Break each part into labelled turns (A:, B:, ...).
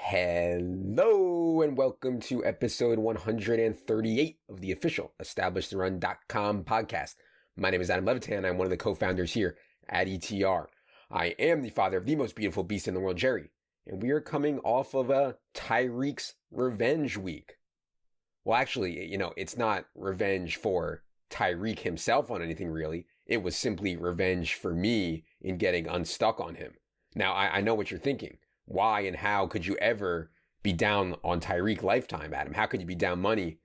A: Hello and welcome to episode 138 of the official EstablishedAndRun.com podcast. My name is Adam Levitan. I'm one of the co-founders here at ETR. I am the father of the most beautiful beast in the world, Jerry, and we are coming off of a Tyreek's revenge week. Well, actually, it's not revenge for Tyreek himself on anything really. It was simply revenge for me in getting unstuck on him. Now, I know what you're thinking. Why and how could you ever be down on Tyreek lifetime, Adam? How could you be down money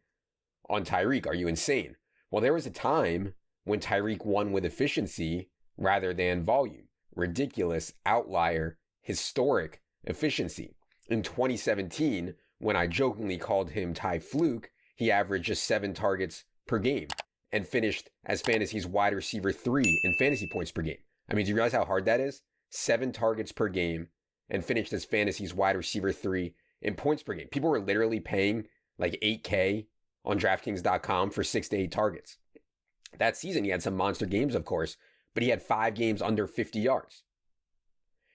A: on Tyreek? Are you insane? Well, there was a time when Tyreek won with efficiency rather than volume. Ridiculous, outlier, historic efficiency. In 2017, when I jokingly called him Ty Fluke, he averaged just 7 targets per game and finished as fantasy's wide receiver 3 in fantasy points per game. I mean, do you realize how hard that is? 7 targets per game and finished as fantasy's wide receiver 3 in points per game. People were literally paying like $8,000 on Draftkings.com for 6 to 8 targets. That season, he had some monster games, of course, but he had 5 games under 50 yards.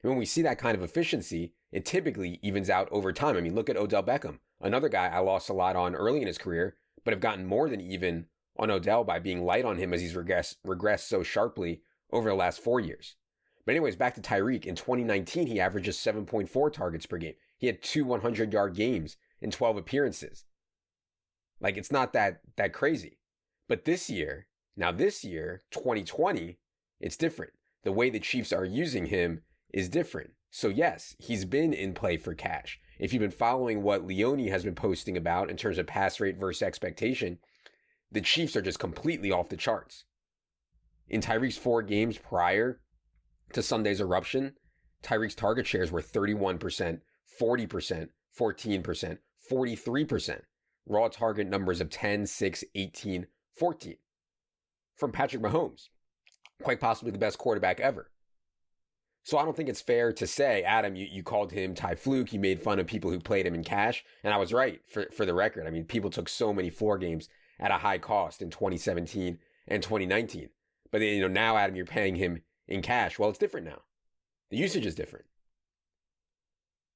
A: And when we see that kind of efficiency, it typically evens out over time. I mean, look at Odell Beckham, another guy I lost a lot on early in his career, but have gotten more than even on Odell by being light on him as he's regressed so sharply over the last 4 years. But anyways, back to Tyreek. In 2019, he averaged just 7.4 targets per game. He had 2 100-yard games in 12 appearances. Like, it's not that crazy. But this year, 2020, it's different. The way the Chiefs are using him is different. So yes, he's been in play for cash. If you've been following what Leone has been posting about in terms of pass rate versus expectation, the Chiefs are just completely off the charts. In Tyreek's 4 games prior to Sunday's eruption, Tyreek's target shares were 31%, 40%, 14%, 43%. Raw target numbers of 10, 6, 18, 14. From Patrick Mahomes, quite possibly the best quarterback ever. So I don't think it's fair to say, Adam, you called him Ty Fluke. You made fun of people who played him in cash. And I was right for the record. I mean, people took so many floor games at a high cost in 2017 and 2019. But now, Adam, you're paying him in cash. Well, it's different now. The usage is different.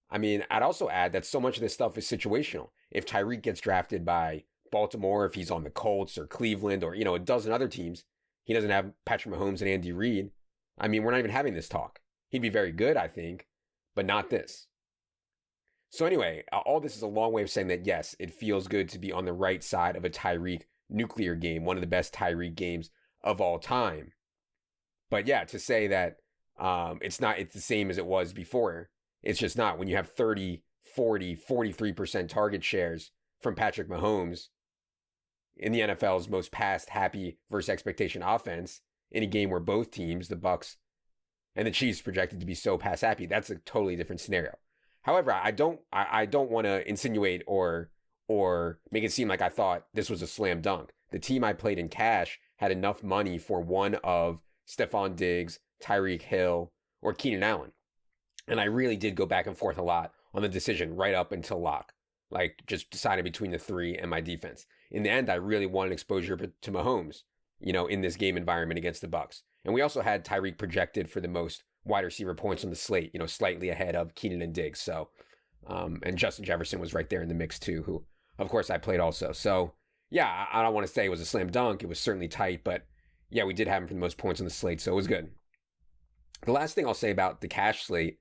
A: I mean, I'd also add that so much of this stuff is situational. If Tyreek gets drafted by Baltimore, if he's on the Colts or Cleveland or, a dozen other teams, he doesn't have Patrick Mahomes and Andy Reid. I mean, we're not even having this talk. He'd be very good, I think, but not this. So anyway, all this is a long way of saying that, yes, it feels good to be on the right side of a Tyreek nuclear game, one of the best Tyreek games of all time. But yeah, to say that it's the same as it was before, it's just not. When you have 30, 40, 43% target shares from Patrick Mahomes in the NFL's most pass happy versus expectation offense in a game where both teams, the Bucs and the Chiefs, projected to be so pass happy, that's a totally different scenario. However, I don't want to insinuate or make it seem like I thought this was a slam dunk. The team I played in cash had enough money for one of Stephon Diggs, Tyreek Hill, or Keenan Allen. And I really did go back and forth a lot on the decision right up until lock. Like, just deciding between the 3 and my defense. In the end, I really wanted exposure to Mahomes, in this game environment against the Bucs. And we also had Tyreek projected for the most wide receiver points on the slate, slightly ahead of Keenan and Diggs. So, and Justin Jefferson was right there in the mix too, who, of course, I played also. So, yeah, I don't want to say it was a slam dunk. It was certainly tight, but yeah, we did have him for the most points on the slate, so it was good. The last thing I'll say about the cash slate,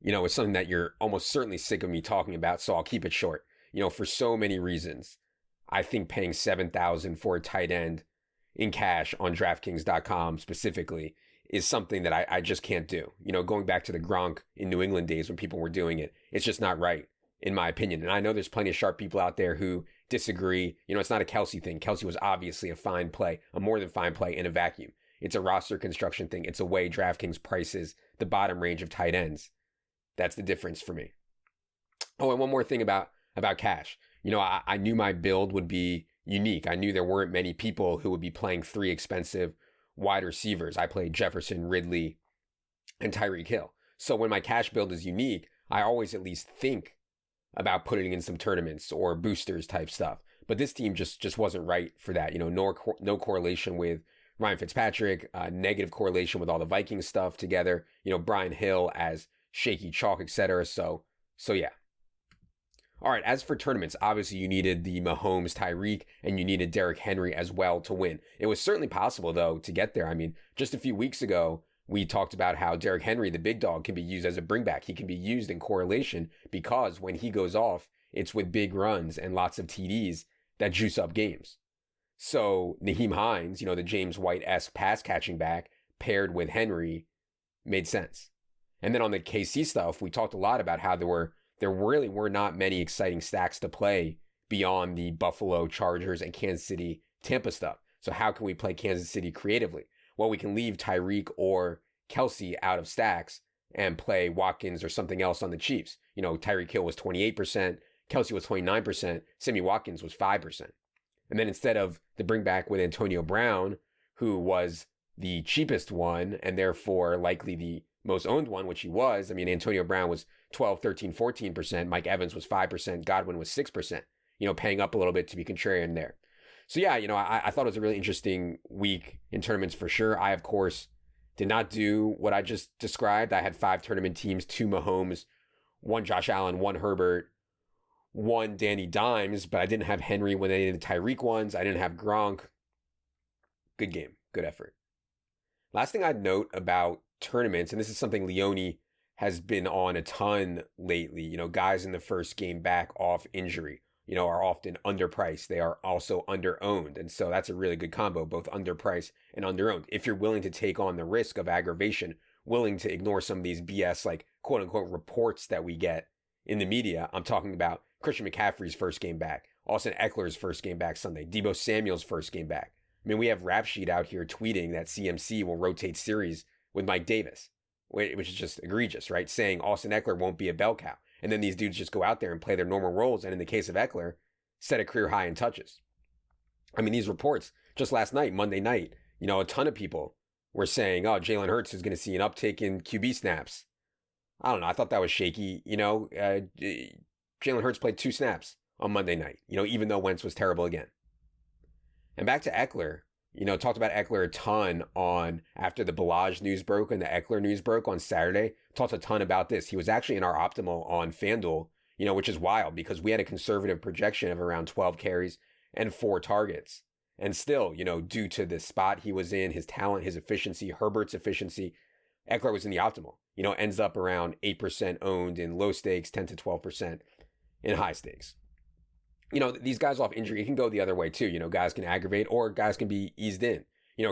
A: is something that you're almost certainly sick of me talking about, so I'll keep it short. For so many reasons, I think paying $7,000 for a tight end in cash on DraftKings.com specifically is something that I just can't do. Going back to the Gronk in New England days when people were doing it, it's just not right, in my opinion. And I know there's plenty of sharp people out there who disagree. It's not a Kelsey thing. Kelsey was obviously a fine play, a more than fine play in a vacuum. It's a roster construction thing. It's a way DraftKings prices the bottom range of tight ends. That's the difference for me. Oh, and one more thing about cash. I knew my build would be unique. I knew there weren't many people who would be playing 3 expensive wide receivers. I played Jefferson, Ridley, and Tyreek Hill. So when my cash build is unique, I always at least think about putting in some tournaments or boosters type stuff. But this team just wasn't right for that. No correlation with Ryan Fitzpatrick, negative correlation with all the Vikings stuff together, Brian Hill as shaky chalk, etc. So yeah. All right, as for tournaments, obviously you needed the Mahomes, Tyreek, and you needed Derrick Henry as well to win. It was certainly possible, though, to get there. I mean, just a few weeks ago, we talked about how Derrick Henry, the big dog, can be used as a bringback. He can be used in correlation because when he goes off, it's with big runs and lots of TDs that juice up games. So Nyheim Hines, the James White-esque pass catching back paired with Henry made sense. And then on the KC stuff, we talked a lot about how there really were not many exciting stacks to play beyond the Buffalo, Chargers, and Kansas City, Tampa stuff. So how can we play Kansas City creatively? Well, we can leave Tyreek or Kelsey out of stacks and play Watkins or something else on the Chiefs. Tyreek Hill was 28%, Kelsey was 29%, Sammy Watkins was 5%. And then instead of the bring back with Antonio Brown, who was the cheapest one and therefore likely the most owned one, which he was. I mean, Antonio Brown was 12, 13, 14%. Mike Evans was 5%. Godwin was 6%, paying up a little bit to be contrarian there. So yeah, I thought it was a really interesting week in tournaments for sure. I, of course, did not do what I just described. I had 5 tournament teams, 2 Mahomes, 1 Josh Allen, 1 Herbert, 1 Danny Dimes, but I didn't have Henry when any of the Tyreek ones. I didn't have Gronk. Good game. Good effort. Last thing I'd note about tournaments, and this is something Leone has been on a ton lately, guys in the first game back off injury, are often underpriced. They are also under-owned. And so that's a really good combo, both underpriced and under-owned. If you're willing to take on the risk of aggravation, willing to ignore some of these BS, like quote unquote reports that we get in the media, I'm talking about Christian McCaffrey's first game back, Austin Eckler's first game back Sunday, Deebo Samuel's first game back. I mean, we have Rap Sheet out here tweeting that CMC will rotate series with Mike Davis, which is just egregious, right? Saying Austin Eckler won't be a bell cow. And then these dudes just go out there and play their normal roles. And in the case of Eckler, set a career high in touches. I mean, these reports just last night, Monday night, a ton of people were saying, oh, Jalen Hurts is going to see an uptick in QB snaps. I don't know. I thought that was shaky. Jalen Hurts played 2 snaps on Monday night, even though Wentz was terrible again. And back to Eckler, talked about Eckler a ton after the Balaj news broke and the Eckler news broke on Saturday. Talked a ton about this. He was actually in our optimal on Fanduel, which is wild because we had a conservative projection of around 12 carries and 4 targets. And still, due to the spot he was in, his talent, his efficiency, Herbert's efficiency, Eckler was in the optimal. Ends up around 8% owned in low stakes, 10 to 12% in high stakes. These guys off injury, it can go the other way too. Guys can aggravate or guys can be eased in.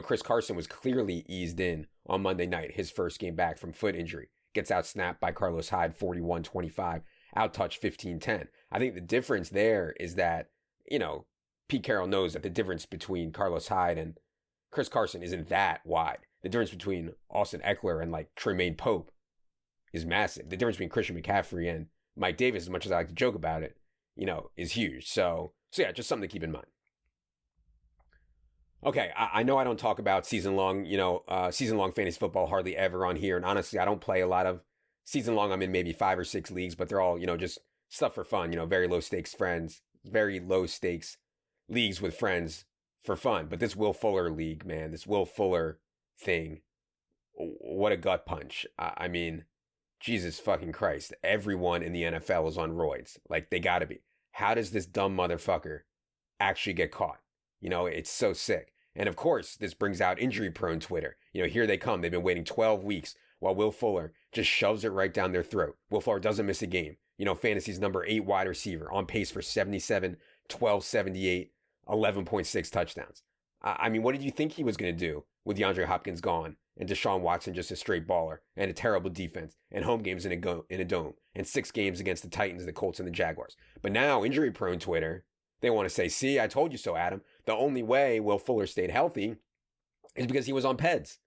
A: Chris Carson was clearly eased in on Monday night, his first game back from foot injury. Gets out snapped by Carlos Hyde, 41-25, out touch 15-10. I think the difference there is that, Pete Carroll knows that the difference between Carlos Hyde and Chris Carson isn't that wide. The difference between Austin Eckler and like Tremaine Pope is massive. The difference between Christian McCaffrey and Mike Davis, as much as I like to joke about it, is huge. So yeah, just something to keep in mind. Okay, I know I don't talk about season-long fantasy football hardly ever on here. And honestly, I don't play a lot of season-long. I'm in maybe 5 or 6 leagues, but they're all, just stuff for fun, very low stakes leagues with friends for fun. But this Will Fuller league, man, this Will Fuller thing, what a gut punch. I mean, Jesus fucking Christ. Everyone in the NFL is on roids. Like, they gotta be. How does this dumb motherfucker actually get caught? It's so sick. And of course, this brings out injury-prone Twitter. Here they come. They've been waiting 12 weeks while Will Fuller just shoves it right down their throat. Will Fuller doesn't miss a game. Fantasy's number 8 wide receiver, on pace for 77, 1278, 11.6 touchdowns. I mean, what did you think he was going to do with DeAndre Hopkins gone and Deshaun Watson just a straight baller and a terrible defense and home games in a dome and 6 games against the Titans, the Colts, and the Jaguars? But now, injury-prone Twitter, they want to say, see, I told you so, Adam. The only way Will Fuller stayed healthy is because he was on PEDs.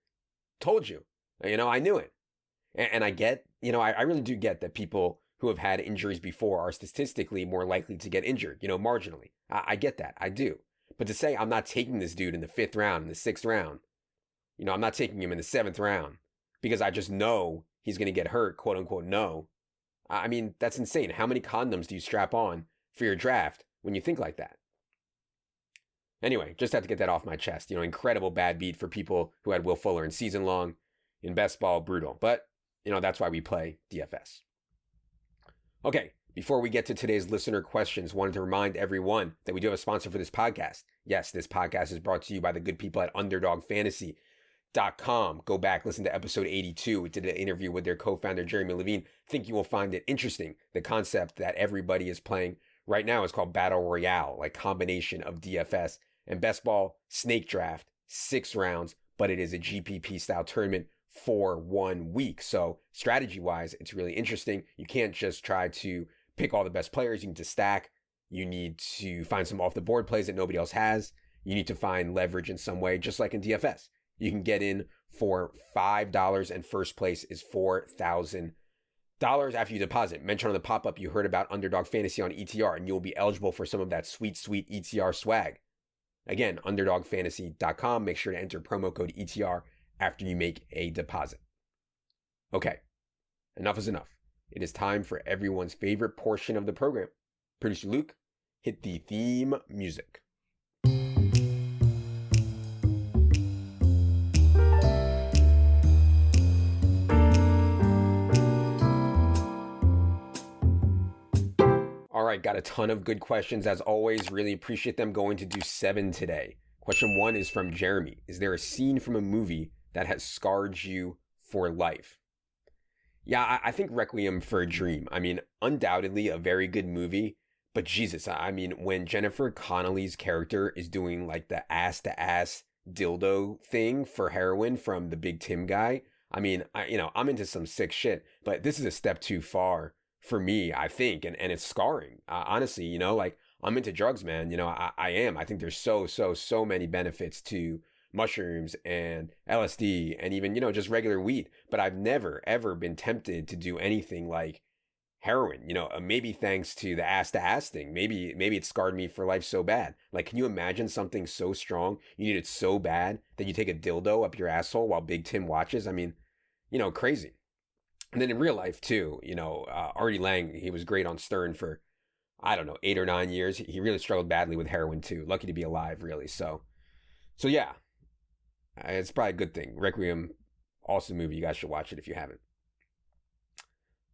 A: Told you. I knew it. And I get, I really do get that people who have had injuries before are statistically more likely to get injured, marginally. I get that. I do. But to say I'm not taking this dude in the 5th round, in the 6th round, I'm not taking him in the 7th round because I just know he's going to get hurt, quote unquote, no. I mean, that's insane. How many condoms do you strap on for your draft when you think like that? Anyway, just had to get that off my chest. Incredible bad beat for people who had Will Fuller in season long. In best ball, brutal. But, that's why we play DFS. Okay, Before we get to today's listener questions, wanted to remind everyone that we do have a sponsor for this podcast. Yes, this podcast is brought to you by the good people at UnderdogFantasy.com. Go back, listen to episode 82. We did an interview with their co-founder, Jeremy Levine. Think you will find it interesting. The concept that everybody is playing right now is called Battle Royale, like combination of DFS and best ball, snake draft, 6 rounds, but it is a GPP style tournament for 1 week. So strategy wise, it's really interesting. You can't just try to pick all the best players. You need to stack. You need to find some off the board plays that nobody else has. You need to find leverage in some way, just like in DFS. You can get in for $5 and first place is $4,000 after you deposit. Mention on the pop-up you heard about Underdog Fantasy on ETR, and you'll be eligible for some of that sweet, sweet ETR swag. Again, UnderdogFantasy.com. Make sure to enter promo code ETR after you make a deposit. Okay, enough is enough. It is time for everyone's favorite portion of the program. Producer Luke, hit the theme music. All right, got a ton of good questions as always. Really appreciate them. Going to do 7 today. Question 1 is from Jeremy. Is there a scene from a movie that has scarred you for life? Yeah, I think Requiem for a Dream. I mean, undoubtedly a very good movie, but Jesus, I mean, when Jennifer Connelly's character is doing like the ass-to-ass dildo thing for heroin from the Big Tim guy, I mean, I'm into some sick shit, but this is a step too far for me, I think, and it's scarring. Honestly, like I'm into drugs, man. I am. I think there's so many benefits to mushrooms and LSD and even, just regular weed. But I've never, ever been tempted to do anything like heroin, maybe thanks to the ass-to-ass thing. Maybe it scarred me for life so bad. Like, can you imagine something so strong, you need it so bad that you take a dildo up your asshole while Big Tim watches? I mean, crazy. And then in real life too, Artie Lang, he was great on Stern for, 8 or 9 years. He really struggled badly with heroin too. Lucky to be alive, really. So yeah, it's probably a good thing. Requiem, awesome movie. You guys should watch it if you haven't.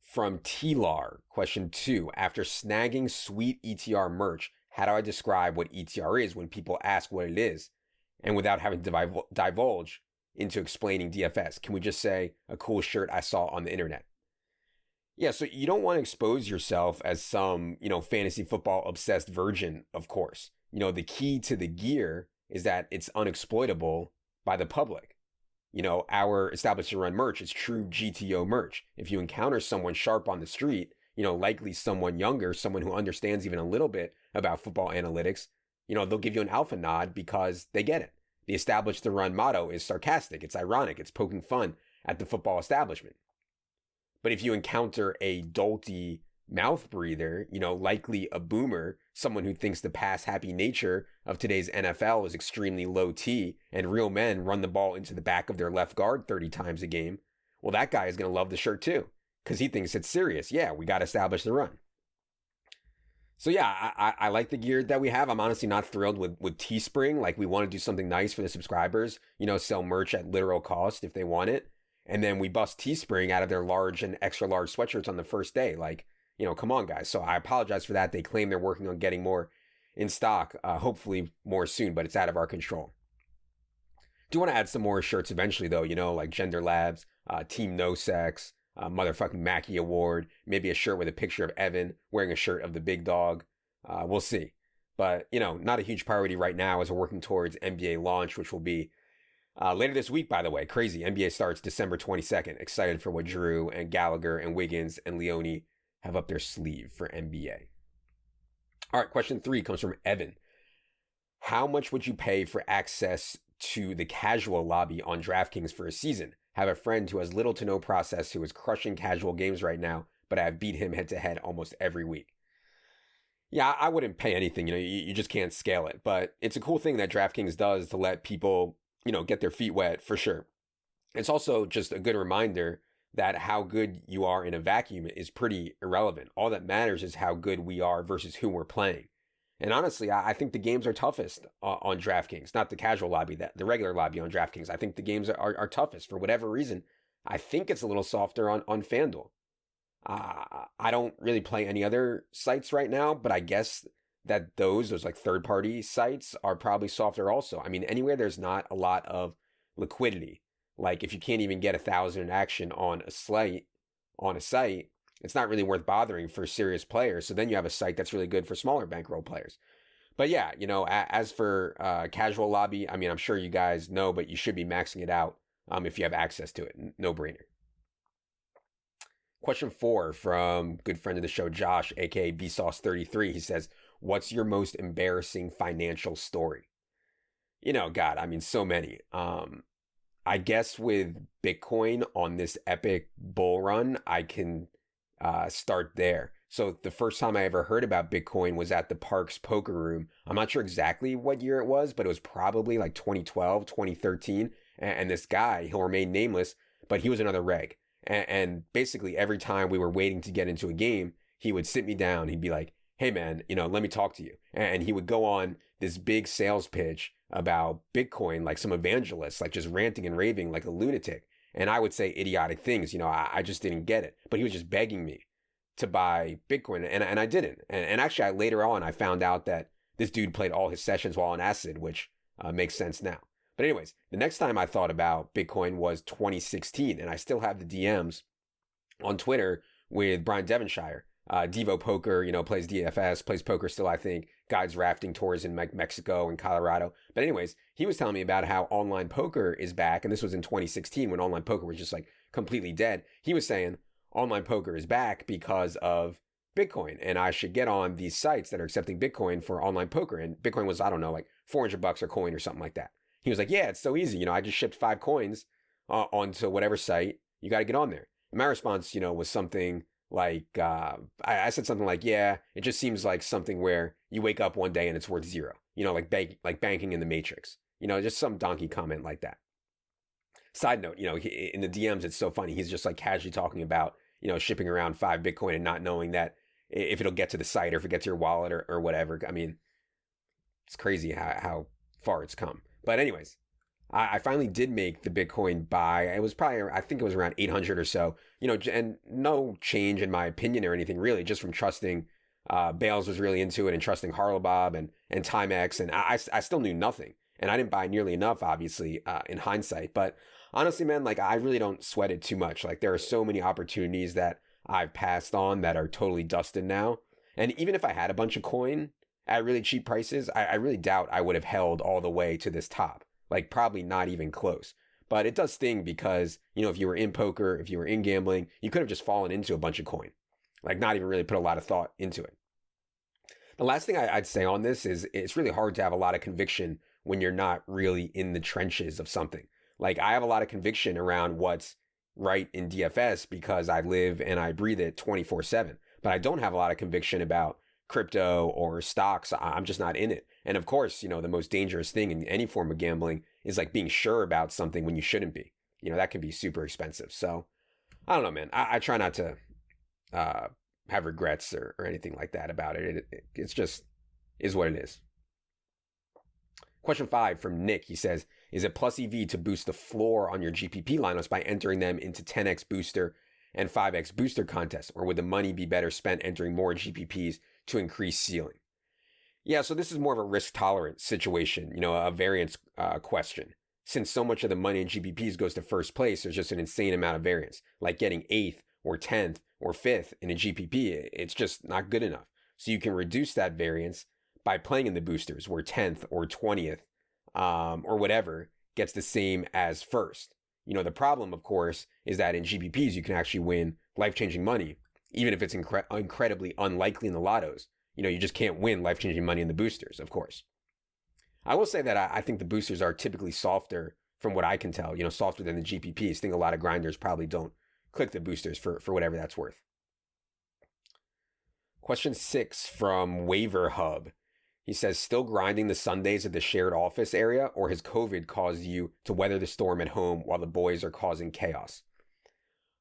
A: From T-Lar, question 2. After snagging sweet ETR merch, how do I describe what ETR is when people ask what it is? And without having to divulge into explaining DFS, can we just say a cool shirt I saw on the internet? Yeah, so you don't want to expose yourself as some, fantasy football obsessed virgin, of course. The key to the gear is that it's unexploitable by the public. Our Established and Run merch is true GTO merch. If you encounter someone sharp on the street, likely someone younger, someone who understands even a little bit about football analytics, they'll give you an alpha nod because they get it. The Established and Run motto is sarcastic, it's ironic, it's poking fun at the football establishment. But if you encounter a dolty mouth breather, likely a boomer, someone who thinks the pass-happy nature of today's NFL is extremely low T and real men run the ball into the back of their left guard 30 times a game, well, that guy is going to love the shirt too because he thinks it's serious. Yeah, we got to establish the run. So yeah, I like the gear that we have. I'm honestly not thrilled with Teespring. Like, we want to do something nice for the subscribers, sell merch at literal cost if they want it. And then we bust Teespring out of their large and extra large sweatshirts on the first day. Like, come on, guys. So I apologize for that. They claim they're working on getting more in stock, hopefully more soon, but it's out of our control. Do want to add some more shirts eventually, though, like Gender Labs, Team No Sex, motherfucking Mackey Award, maybe a shirt with a picture of Evan wearing a shirt of the big dog. We'll see. But, not a huge priority right now as we're working towards NBA launch, which will be later this week, by the way. Crazy. NBA starts December 22nd. Excited for what Drew and Gallagher and Wiggins and Leone have up their sleeve for NBA. All right, question 3 comes from Evan. How much would you pay for access to the casual lobby on Draftkings for a season? Have a friend who has little to no process who is crushing casual games right now, but I have beat him head to head almost every week. Yeah, I wouldn't pay anything. You just can't scale it. But it's a cool thing that Draftkings does to let people, get their feet wet for sure. It's also just a good reminder that how good you are in a vacuum is pretty irrelevant. All that matters is how good we are versus who we're playing. And honestly, I think the games are toughest on DraftKings, not the casual lobby, the regular lobby on DraftKings. I think the games are toughest for whatever reason. I think it's a little softer on FanDuel. I don't really play any other sites right now, but I guess that those like third-party sites are probably softer also. I mean, anywhere there's not a lot of liquidity, like if you can't even get 1,000 in action on a site, it's not really worth bothering for serious players. So then you have a site that's really good for smaller bankroll players. But yeah, as for casual lobby, I mean, I'm sure you guys know, but you should be maxing it out if you have access to it. No brainer. Question 4 from good friend of the show, Josh, aka BSauce33. He says, "What's your most embarrassing financial story?" God, I mean, so many. I guess with Bitcoin on this epic bull run, I can start there. So the first time I ever heard about Bitcoin was at the Parks Poker Room. I'm not sure exactly what year it was, but it was probably like 2012, 2013. And this guy, he'll remain nameless, but he was another reg. And basically every time we were waiting to get into a game, he would sit me down. He'd be like, "Hey man, let me talk to you." And he would go on this big sales pitch about Bitcoin, like some evangelist, like just ranting and raving like a lunatic. And I would say idiotic things. I just didn't get it. But he was just begging me to buy Bitcoin, and I didn't. And actually, later on, I found out that this dude played all his sessions while on acid, which makes sense now. But anyways, the next time I thought about Bitcoin was 2016, and I still have the DMs on Twitter with Brian Devonshire. Devo Poker, plays DFS, plays poker still, I think, guides rafting tours in Mexico and Colorado. But anyways, he was telling me about how online poker is back, and this was in 2016 when online poker was just like completely dead. He was saying online poker is back because of Bitcoin, and I should get on these sites that are accepting Bitcoin for online poker. And Bitcoin was, I don't know, like $400 a coin or something like that. He was like, "Yeah, it's so easy. I just shipped 5 coins onto whatever site. You got to get on there." And my response, was something like, I said something like, "Yeah, it just seems like something where you wake up one day and it's worth 0, like banking in the Matrix, just some donkey comment like that." Side note, in the DMs, it's so funny. He's just like casually talking about, shipping around 5 Bitcoin and not knowing that if it'll get to the site or if it gets to your wallet or whatever. I mean, it's crazy how far it's come. But anyways, I finally did make the Bitcoin buy. It was probably, I think it was around 800 or so, and no change in my opinion or anything really, just from trusting Bales was really into it and trusting Harlobob and Timex. And I still knew nothing. And I didn't buy nearly enough, obviously, in hindsight. But honestly, man, like I really don't sweat it too much. Like there are so many opportunities that I've passed on that are totally dusted now. And even if I had a bunch of coin at really cheap prices, I really doubt I would have held all the way to this top. Like probably not even close. But it does sting because, if you were in poker, if you were in gambling, you could have just fallen into a bunch of coin. Like not even really put a lot of thought into it. The last thing I'd say on this is it's really hard to have a lot of conviction when you're not really in the trenches of something. Like I have a lot of conviction around what's right in DFS because I live and I breathe it 24/7. But I don't have a lot of conviction about crypto or stocks. I'm just not in it. And of course, the most dangerous thing in any form of gambling is like being sure about something when you shouldn't be. That can be super expensive. So I don't know, man. I try not to have regrets or anything like that about it. It's just is what it is. Question 5 from Nick. He says, "Is it plus EV to boost the floor on your GPP lineups by entering them into 10x booster and 5x booster contests? Or would the money be better spent entering more GPPs to increase ceiling?" Yeah, so this is more of a risk tolerance situation, a variance question. Since so much of the money in GPPs goes to first place, there's just an insane amount of variance. Like getting 8th or 10th or 5th in a GPP, it's just not good enough. So you can reduce that variance by playing in the boosters where 10th or 20th or whatever gets the same as first. The problem, of course, is that in GPPs, you can actually win life-changing money, even if it's incredibly unlikely in the lottos. You just can't win life-changing money in the boosters, of course. I will say that I think the boosters are typically softer from what I can tell, softer than the GPPs. I think a lot of grinders probably don't click the boosters for whatever that's worth. Question 6 from Waiver Hub. He says, "Still grinding the Sundays at the shared office area, or has COVID caused you to weather the storm at home while the boys are causing chaos?"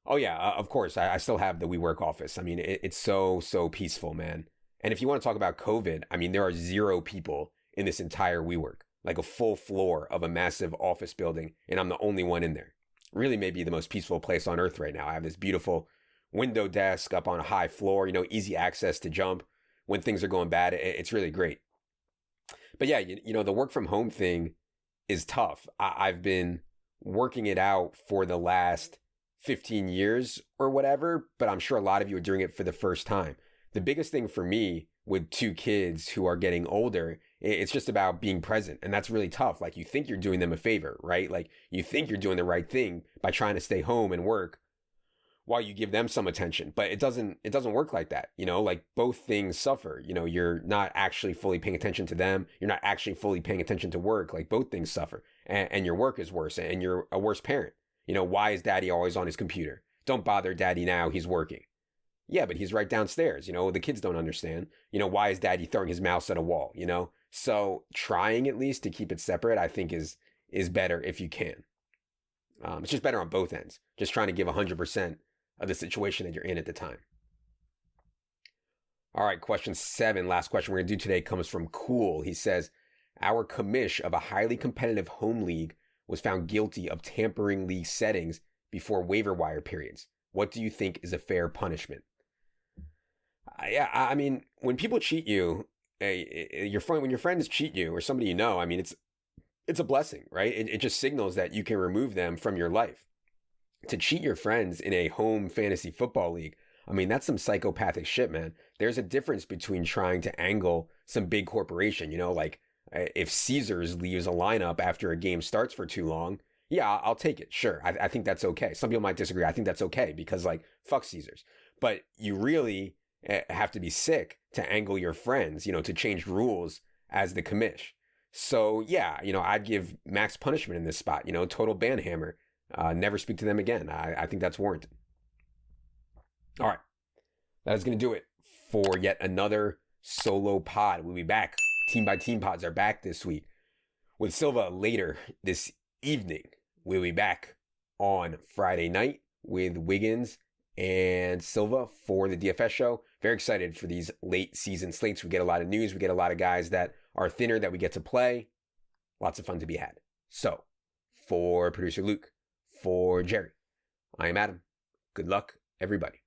A: Oh yeah, of course. I still have the WeWork office. I mean, it's so peaceful, man. And if you want to talk about COVID, I mean, there are 0 people in this entire WeWork, like a full floor of a massive office building, and I'm the only one in there. Really may be the most peaceful place on earth right now. I have this beautiful window desk up on a high floor, easy access to jump when things are going bad. It's really great. But yeah, the work from home thing is tough. I've been working it out for the last 15 years or whatever, but I'm sure a lot of you are doing it for the first time. The biggest thing for me with 2 kids who are getting older, it's just about being present. And that's really tough. Like, you think you're doing them a favor, right? Like, you think you're doing the right thing by trying to stay home and work while you give them some attention, but it doesn't work like that. Like, both things suffer. You're not actually fully paying attention to them. You're not actually fully paying attention to work. Like, both things suffer, and your work is worse, and you're a worse parent. Why is daddy always on his computer? Don't bother daddy now, he's working. Yeah, but he's right downstairs. The kids don't understand. Why is daddy throwing his mouse at a wall? So trying at least to keep it separate, I think is better if you can. It's just better on both ends. Just trying to give 100% of the situation that you're in at the time. All right, question 7, last question we're going to do today comes from Cool. He says, our commish of a highly competitive home league was found guilty of tampering league settings before waiver wire periods. What do you think is a fair punishment? Yeah, I mean, when people cheat you, when your friends cheat you or somebody it's a blessing, right? It just signals that you can remove them from your life. To cheat your friends in a home fantasy football league, that's some psychopathic shit, man. There's a difference between trying to angle some big corporation, like if Caesars leaves a lineup after a game starts for too long, yeah, I'll take it. Sure. I think that's okay. Some people might disagree. I think that's okay because, like, fuck Caesars. But you really have to be sick to angle your friends, to change rules as the commish. So yeah, I'd give max punishment in this spot, total ban hammer. Never speak to them again. I think that's warranted. All right. That is going to do it for yet another solo pod. We'll be back. Team by team pods are back this week with Silva later this evening. We'll be back on Friday night with Wiggins and Silva for the DFS show. Very excited for these late season slates. We get a lot of news. We get a lot of guys that are thinner that we get to play. Lots of fun to be had. So for producer Luke, for Jerry, I am Adam. Good luck, everybody.